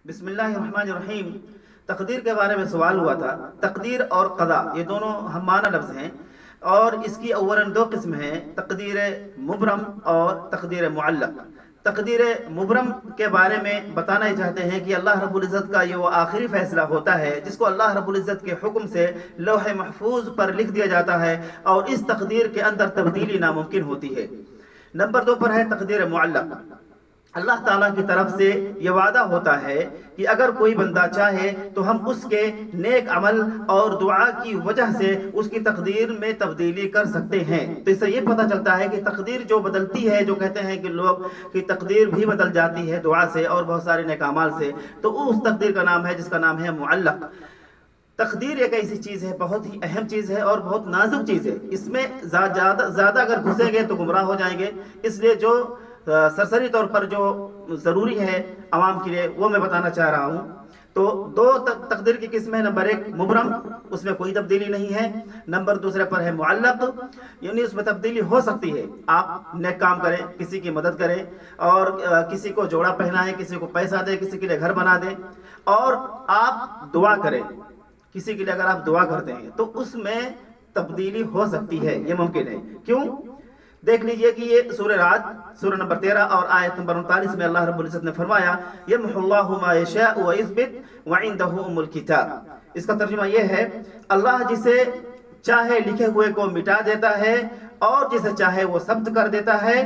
بسم اللہ الرحمن الرحیم۔ تقدیر کے بارے میں سوال ہوا تھا۔ تقدیر اور قضا یہ دونوں ہم معنی لفظ ہیں، اور اس کی اولاً دو قسم ہیں، تقدیر مبرم اور تقدیر معلق۔ تقدیر مبرم کے بارے میں بتانا ہی چاہتے ہیں کہ اللہ رب العزت کا یہ وہ آخری فیصلہ ہوتا ہے جس کو اللہ رب العزت کے حکم سے لوح محفوظ پر لکھ دیا جاتا ہے، اور اس تقدیر کے اندر تبدیلی ناممکن ہوتی ہے۔ نمبر دو پر ہے تقدیر معلق۔ اللہ تعالیٰ کی طرف سے یہ وعدہ ہوتا ہے کہ اگر کوئی بندہ چاہے تو ہم اس کے نیک عمل اور دعا کی وجہ سے اس کی تقدیر میں تبدیلی کر سکتے ہیں۔ تو اس سے یہ پتہ چلتا ہے کہ تقدیر جو بدلتی ہے، جو کہتے ہیں کہ لوگ کی تقدیر بھی بدل جاتی ہے دعا سے اور بہت سارے نیک اعمال سے، تو اس تقدیر کا نام ہے جس کا نام ہے معلق۔ تقدیر ایک ایسی چیز ہے، بہت ہی اہم چیز ہے اور بہت نازک چیز ہے۔ اس میں زیادہ اگر گھسیں گے تو گمراہ ہو جائیں گے، اس لیے جو سرسری طور پر جو ضروری ہے عوام کے لیے وہ میں بتانا چاہ رہا ہوں۔ تو دو تقدیر کی قسم ہے۔ نمبر ایک مبرم، اس میں کوئی تبدیلی نہیں ہے۔ نمبر دوسرے پر ہے معلق، یعنی اس میں تبدیلی ہو سکتی ہے۔ آپ نیک کام کریں، کسی کی مدد کریں، اور کسی کو جوڑا پہنائیں، کسی کو پیسہ دیں، کسی کے لیے گھر بنا دیں، اور آپ دعا کریں، کسی کے لیے اگر آپ دعا کرتے ہیں تو اس میں تبدیلی ہو سکتی ہے، یہ ممکن ہے۔ کیوں؟ دیکھ لیجئے کہ یہ سورہ رعد سورہ نمبر 13 اور آیت نمبر 39 میں اللہ رب العزت نے فرمایا یمحو اللہ ما یشاء ویثبت وعندہ ام الکتاب۔ اس کا ترجمہ یہ ہے اللہ جسے چاہے لکھے ہوئے کو مٹا دیتا ہے اور جسے چاہے وہ ثبت کر دیتا ہے،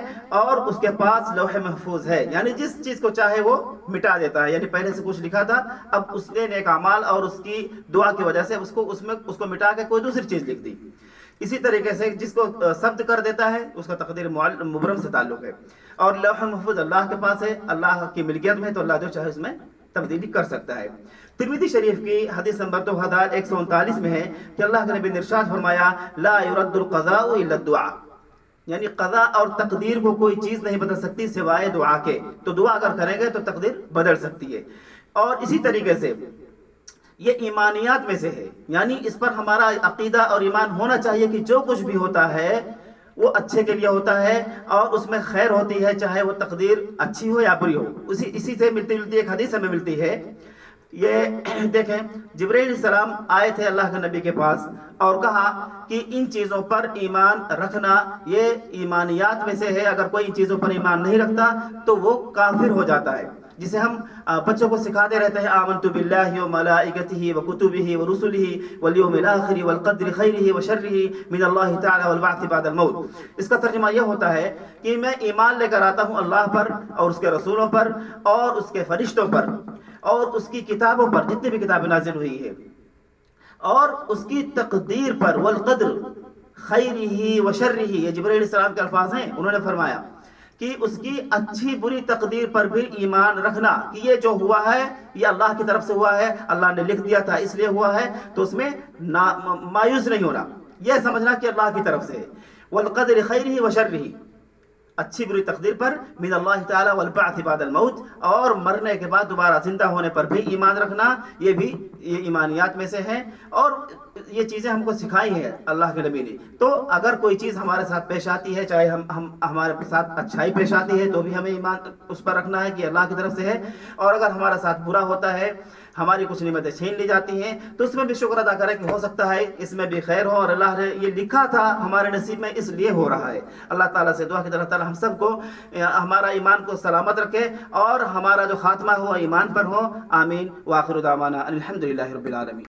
اور اس کے پاس لوح محفوظ ہے، یعنی جس چیز کو چاہے وہ مٹا دیتا ہے۔ یعنی پہلے سے کچھ لکھا تھا، اب اس نے نیک اعمال اور اس کی دعا کی وجہ سے اس کو مٹا کے کوئی دوسری چیز لکھ دی۔ اسی طریقے سے جس کو ثبت کر دیتا ہے اس کا تقدیر مبرم سے تعلق ہے، اور لوح محفوظ اللہ کے پاس ہے، اللہ کی ملکیت میں، تو اللہ جو چاہے اس میں تبدیلی کر سکتا ہے۔ ترمذی شریف کی حدیث نمبر 2139 میں ہے کہ اللہ کے نبی نے ارشاد فرمایا لا يرد القضاء الا الدعاء، یعنی قضاء اور تقدیر کو کوئی چیز نہیں بدل سکتی سوائے دعا کے۔ تو دعا اگر کریں گے تو تقدیر بدل سکتی ہے۔ اور اسی طریقے سے یہ ایمانیات میں سے ہے، یعنی اس پر ہمارا عقیدہ اور ایمان ہونا چاہیے کہ جو کچھ بھی ہوتا ہے وہ اچھے کے لیے ہوتا ہے اور اس میں خیر ہوتی ہے، چاہے وہ تقدیر اچھی ہو یا بری ہو۔ اسی سے ملتی ایک حدیث ہمیں ملتی ہے۔ یہ دیکھیں، جبرائیل علیہ السلام آئے تھے اللہ کے نبی کے پاس اور کہا کہ ان چیزوں پر ایمان رکھنا یہ ایمانیات میں سے ہے، اگر کوئی ان چیزوں پر ایمان نہیں رکھتا تو وہ کافر ہو جاتا ہے، جسے ہم بچوں کو سکھاتے رہتے ہیں آمنت باللہ وملائکتہ وکتبہ ورسلہ والیوم الآخر والقدر خیرہ وشرہ من اللہ تعالی والبعث بعد الموت۔ اس کا ترجمہ یہ ہوتا ہے کہ میں ایمان لے کر آتا ہوں اللہ پر اور اس کے رسولوں پر اور اس کے فرشتوں پر اور اس کی کتابوں پر، جتنی بھی کتابیں نازل ہوئی ہے، اور اس کی تقدیر پر، والقدر خیرہ وشرہ، یہ جبرائیل علیہ السلام کے الفاظ ہیں۔ انہوں نے فرمایا کہ اس کی اچھی بری تقدیر پر بھی ایمان رکھنا کہ یہ جو ہوا ہے یہ اللہ کی طرف سے ہوا ہے، اللہ نے لکھ دیا تھا اس لیے ہوا ہے، تو اس میں مایوس نہیں ہونا، یہ سمجھنا کہ اللہ کی طرف سے ہے۔ والقدر خیرہ وشرہ، اچھی بری تقدیر پر، من اللہ تعالی والبعث بعد الموت، اور مرنے کے بعد دوبارہ زندہ ہونے پر بھی ایمان رکھنا، یہ بھی یہ ایمانیات میں سے ہے، اور یہ چیزیں ہم کو سکھائی ہیں اللہ کے نبی نے۔ تو اگر کوئی چیز ہمارے ساتھ پیش آتی ہے، چاہے ہمارے ساتھ اچھائی پیش آتی ہے تو بھی ہمیں ایمان اس پر رکھنا ہے کہ اللہ کی طرف سے ہے، اور اگر ہمارے ساتھ برا ہوتا ہے، ہماری کچھ نعمتیں چھین لی جاتی ہیں، تو اس میں بھی شکر ادا کریں کہ ہو سکتا ہے اس میں بھی خیر ہو اور اللہ نے یہ لکھا تھا ہمارے نصیب میں اس لیے ہو رہا ہے۔ اللہ تعالیٰ سے دعا کہ اللہ تعالیٰ ہم سب کو ہمارا ایمان کو سلامت رکھے اور ہمارا جو خاتمہ ہو ایمان پر ہو۔ آمین۔ وآخر دعوانا الحمدللہ رب العالمین۔